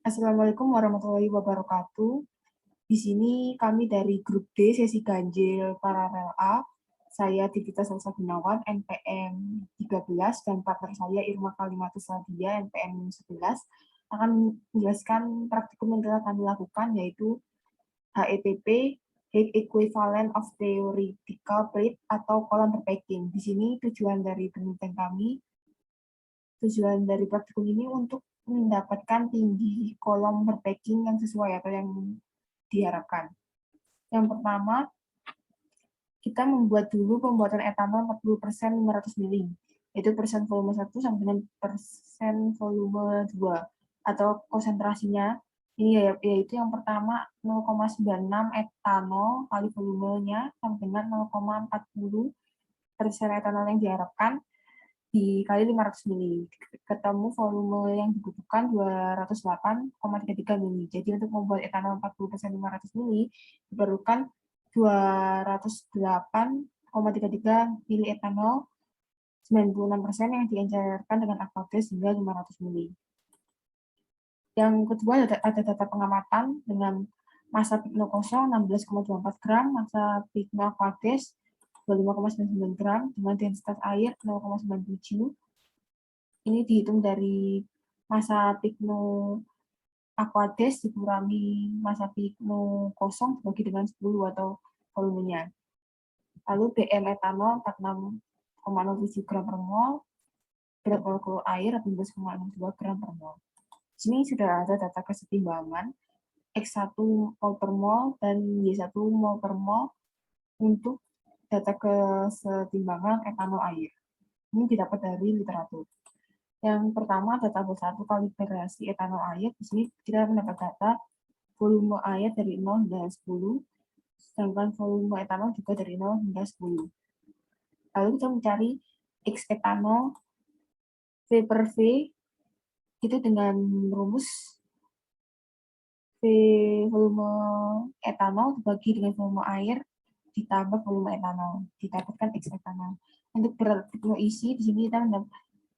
Assalamualaikum warahmatullahi wabarakatuh. Di sini kami dari grup D, sesi ganjil paralel A. Saya Divita Salsa Gunawan, NPM 13, dan partner saya Irma Kalimatus Sadia, NPM 11, akan menjelaskan praktikum yang telah kami lakukan, yaitu HETP, Heat Equivalent of Theoretical Plate atau kolam berpacking. Di sini tujuan dari praktikum ini untuk mendapatkan tinggi kolom berpacking yang sesuai atau yang diharapkan. Yang pertama, kita membuat dulu pembuatan etanol 40% 500 ml, yaitu persen volume 1 sampai dengan persen volume 2, atau konsentrasinya ini yaitu yang pertama 0,96 etanol kali volumenya sampai dengan 0,40% etanol yang diharapkan dikali 500 ml. Ketemu volume yang dibutuhkan 208,33 ml. Jadi untuk membuat etanol 40% 500 ml diperlukan 208,33 ml etanol 96% yang diencerkan dengan aqueous hingga 500 ml. Yang kedua ada data pengamatan dengan massa pikno kosong 16,24 gram, massa pikno aqueous 25,99 gram dengan densitas air 0,97. Ini dihitung dari massa pikno aqueous dikurangi massa pikno kosong dibagi dengan 10 atau volumenya. Lalu BM etanol 46,07 gram per mol, berat molekul air 18,62 gram per mol. Di sini sudah ada data kesetimbangan X1 mol per mol dan Y1 mol per mol untuk data kesetimbangan etanol air. Ini didapat dari literatur. Yang pertama, data satu kalibrasi etanol air. Di sini kita mendapat data volume air dari 0 hingga 10, sedangkan volume etanol juga dari 0 hingga 10. Lalu kita mencari X etanol V per V itu dengan rumus V volume etanol dibagi dengan volume air ditambah volume etanol, didapatkan X etanol. Untuk berat pikno isi, di sini kita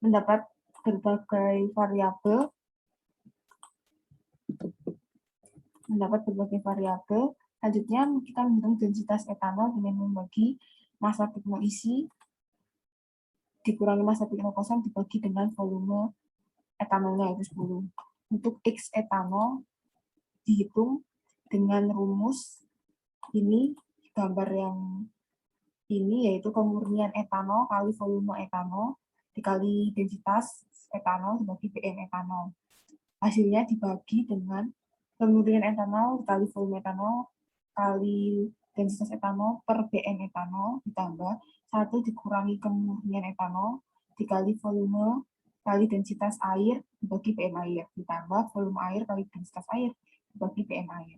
mendapat berbagai variabel. Selanjutnya kita menghitung densitas etanol dengan membagi massa pikno isi dikurangi massa pikno kosong dibagi dengan volume etanolnya yaitu 10. Untuk X etanol dihitung dengan rumus ini, gambar yang ini yaitu kemurnian etanol kali volume etanol dikali densitas etanol dibagi BM etanol. Hasilnya dibagi dengan kemurnian etanol dikali volume etanol kali densitas etanol per BM etanol ditambah 1 dikurangi kemurnian etanol dikali volume kali densitas air dibagi BM air ditambah volume air kali densitas air dibagi BM air.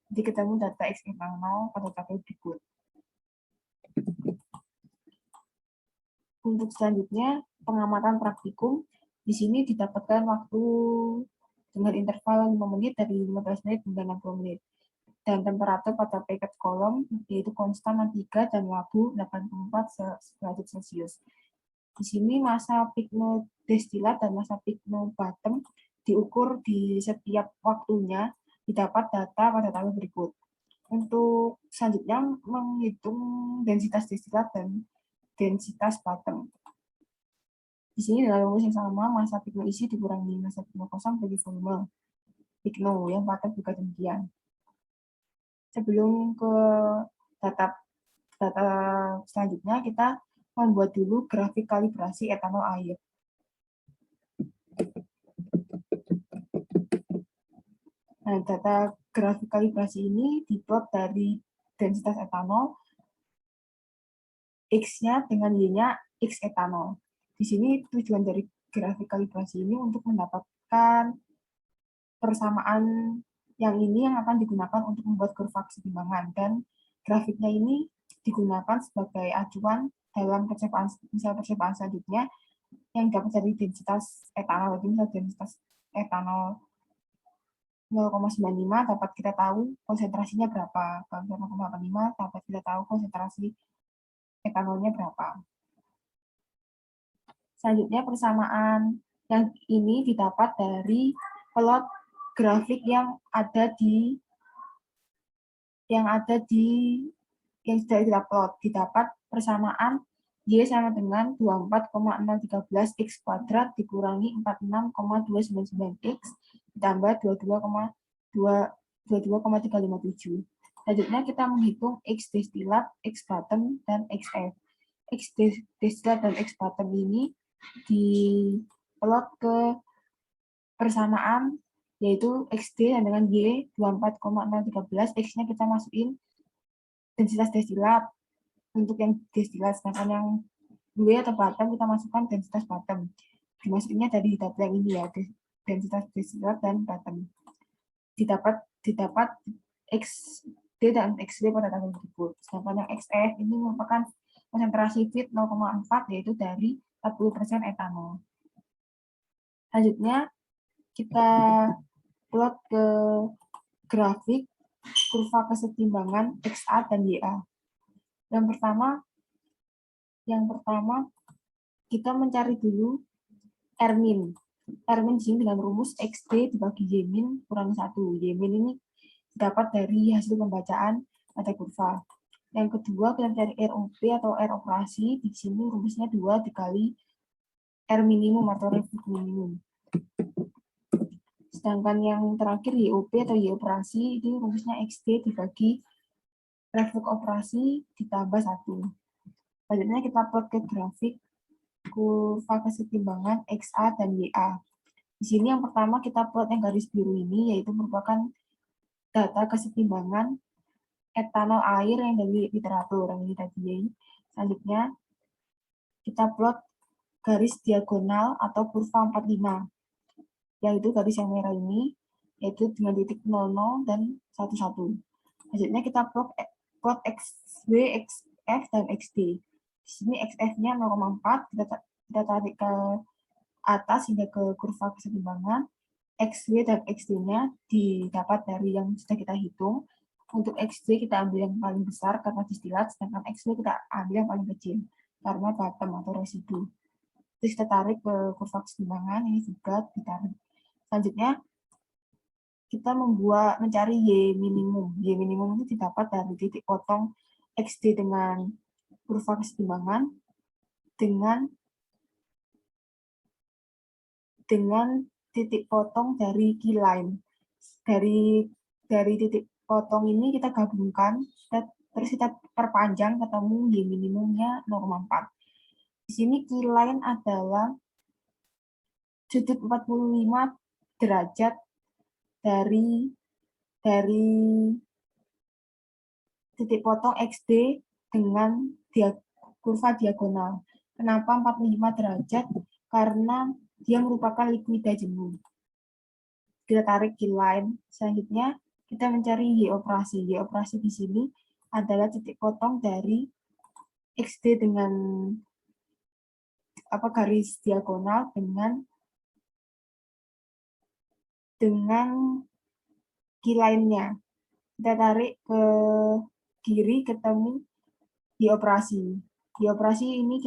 Jadi ketemu data X etanol pada tabel berikut. Untuk selanjutnya, pengamatan praktikum. Di sini didapatkan waktu dengan interval 5 menit dari 15 menit hingga 60 menit. Dan temperatur pada packet kolom yaitu konstan 3 dan labu 84 derajat Celcius. Di sini massa pikno destilat dan massa pikno bottom diukur di setiap waktunya, didapat data pada tabel berikut. Untuk selanjutnya menghitung densitas destilat dan densitas bottom. Di sini dengan rumus yang sama, massa pikno isi dikurangi massa pikno kosong bagi volume pikno, yang bottom juga demikian. Sebelum ke data selanjutnya, kita membuat dulu grafik kalibrasi etanol air. Nah, data grafik kalibrasi ini diplot dari densitas etanol, X-nya dengan Y-nya X etanol. Di sini tujuan dari grafik kalibrasi ini untuk mendapatkan persamaan yang ini yang akan digunakan untuk membuat kurva kesetimbangan, dan grafiknya ini digunakan sebagai acuan dalam percobaan selanjutnya yang dapat dari densitas etanol. Jadi misal densitas etanol 0,95 dapat kita tahu konsentrasinya berapa, kalau 0,85 dapat kita tahu konsentrasi etanolnya berapa. Selanjutnya persamaan yang ini didapat dari plot grafik yang sudah kita plot, didapat persamaan Y sama dengan 24,013 X kuadrat dikurangi 46,299 X ditambah 22,357. Selanjutnya kita menghitung X destilat, X bottom, dan XF. X destilat dan X bottom ini diplot ke persamaan, yaitu XD dengan Y 24,013, X-nya kita masukin densitas destilat untuk yang destilat, sedangkan yang W atau bottom kita masukkan densitas bottom. Dimasukinnya dari data yang ini ya, densitas destilat dan bottom. Didapat XD dan XW pada tabel berikut. Sedangkan yang XF ini merupakan konsentrasi feed 0,4, yaitu dari 40% etanol. Selanjutnya kita plot ke grafik kurva kesetimbangan XA dan YA. Yang pertama kita mencari dulu R-min. R-min di sini dengan rumus XD dibagi Y-min kurang 1. Y-min ini dapat dari hasil pembacaan pada kurva. Yang kedua kita mencari ROP atau R operasi. Di sini rumusnya 2 dikali R minimum atau reflux minimum. Sedangkan yang terakhir YOP atau Y operasi, itu rumusnya XD dibagi reflux operasi ditambah 1. Selanjutnya kita plot ke grafik kurva kesetimbangan XA dan YA. Di sini yang pertama kita plot yang garis biru ini, yaitu merupakan data kesetimbangan etanol air yang dari literatur, yang ini tadi. Selanjutnya kita plot garis diagonal atau kurva 45, yaitu garis yang merah ini, yaitu dengan titik 00 dan 11. Selanjutnya kita plot XW, XF, dan XD. Di sini XF-nya 0,4, kita tarik ke atas hingga ke kurva kesetimbangan. XW dan XD-nya didapat dari yang sudah kita hitung. Untuk XD kita ambil yang paling besar karena distilat, sedangkan XW kita ambil yang paling kecil karena bottom atau residu. Terus kita tarik ke kurva kesetimbangan, ini juga ditarik. Selanjutnya kita mencari Y minimum. Y minimum itu didapat dari titik potong XD dengan kurva kesetimbangan dengan titik potong dari key line. Dari titik potong ini kita gabungkan, terus kita perpanjang ketemu Y minimumnya 0,4. Di sini key line adalah sudut 45 derajat dari titik potong XD dengan kurva diagonal. Kenapa 45 derajat? Karena dia merupakan liquida jenuh. Kita tarik key line. Selanjutnya kita mencari Y operasi. Y operasi di sini adalah titik potong dari XD dengan garis diagonal dengan key line-nya. Kita tarik ke kiri ketemu Y operasi. Y operasi ini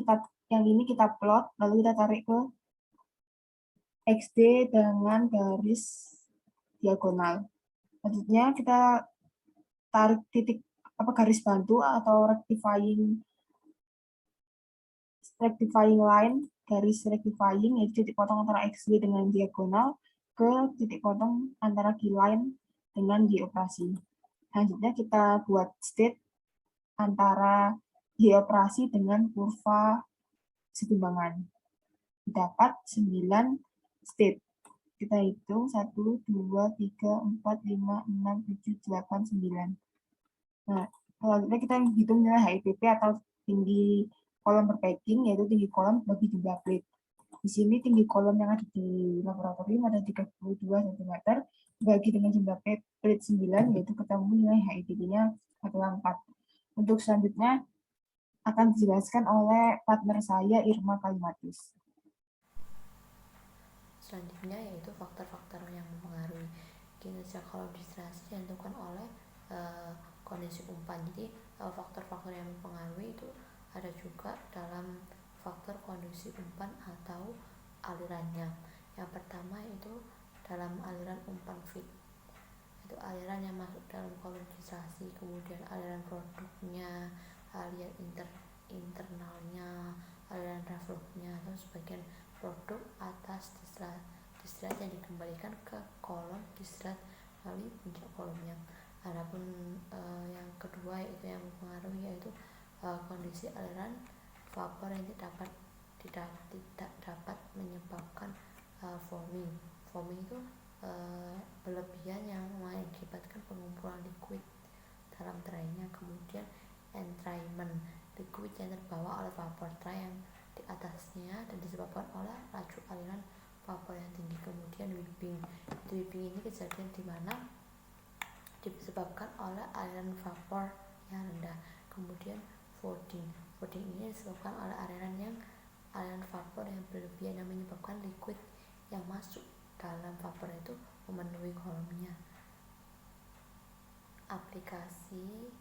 kita plot, lalu kita tarik ke XD dengan garis diagonal. Selanjutnya kita tarik garis bantu atau rectifying line, garis rectifying, yaitu titik potong antara XD dengan diagonal ke titik potong antara key line dengan Y operasi. Selanjutnya kita buat state antara Y operasi dengan kurva kesetimbangan. Dapat 9 state. Kita hitung 1, 2, 3, 4, 5, 6, 7, 8, 9. Nah, selanjutnya kita hitung nilai HIPP atau tinggi kolom per packing, yaitu tinggi kolom bagi jumlah plate. Di sini tinggi kolom yang ada di laboratorium ada 32 cm, bagi dengan jumlah plate 9, yaitu ketemu nilai HIPP-nya adalah 4. Untuk selanjutnya akan dijelaskan oleh partner saya, Irma Kalimatis. Selanjutnya yaitu faktor-faktor yang mempengaruhi kinerja kolom distilasi ditentukan oleh kondisi umpan. Jadi faktor-faktor yang mempengaruhi itu ada juga dalam faktor kondisi umpan atau alirannya. Yang pertama itu dalam aliran umpan feed, itu aliran yang masuk dalam kolom distrasi, kemudian aliran produknya, aliran internalnya, aliran reflux-nya, atau sebagian produk atas distrat yang dikembalikan ke kolom distrat melalui puncak kolomnya. Adapun yang kedua yaitu yang mempengaruhi yaitu kondisi aliran vapor yang tidak dapat menyebabkan foaming. Foaming itu berlebihan yang mengakibatkan pengumpulan liquid dalam traynya. Kemudian entrainment, liquid yang terbawa oleh vapor tray yang di atasnya dan disebabkan oleh laju aliran vapor yang tinggi. Kemudian whipping, ini kejadian di mana disebabkan oleh aliran vapor yang rendah. Kemudian fogging ini disebabkan oleh aliran vapor yang berlebihan yang menyebabkan liquid yang masuk dalam vapor itu memenuhi kolomnya. Aplikasi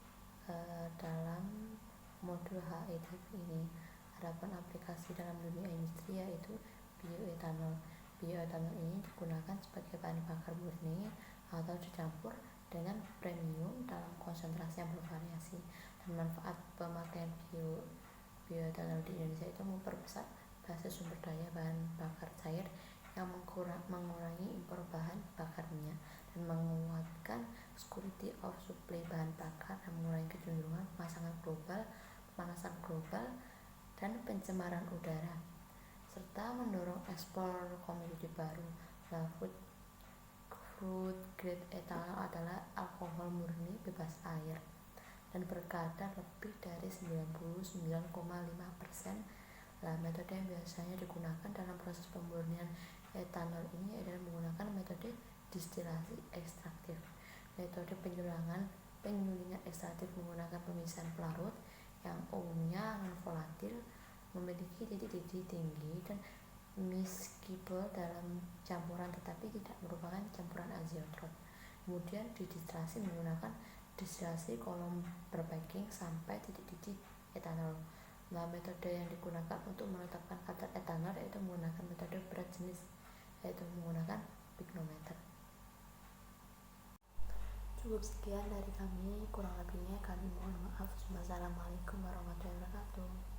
dalam modul HEDP ini, adapun aplikasi dalam dunia industri yaitu bioetanol. Bioetanol ini digunakan sebagai bahan bakar murni atau dicampur dengan premium dalam konsentrasi yang bervariasi. Dan manfaat pemakaian bioetanol di Indonesia itu memperbesar basis sumber daya bahan bakar cair yang mengurangi impor bahan bakar minyak dan menguatkan security of supply bahan bakar dan mengurangi kecenderungan pemanasan global dan pencemaran udara, serta mendorong ekspor komoditi baru. Food grade etanol adalah alkohol murni bebas air dan berkadar lebih dari 99,5%. Metode yang biasanya digunakan dalam proses pemurnian etanol ini adalah menggunakan metode distilasi ekstraktif. Metode penyulingan ekstraktif menggunakan pemisahan pelarut yang umumnya non-volatil, memiliki titik-titik tinggi dan miscible dalam campuran tetapi tidak merupakan campuran azeotrop. Kemudian didistilasi menggunakan distilasi kolom berpacking sampai titik-titik etanol. Metode yang digunakan untuk menetapkan kadar etanol yaitu menggunakan metode berat jenis, yaitu menggunakan pignometer. Cukup sekian dari kami, kurang lebihnya kami mohon maaf. Wassalamualaikum warahmatullahi wabarakatuh.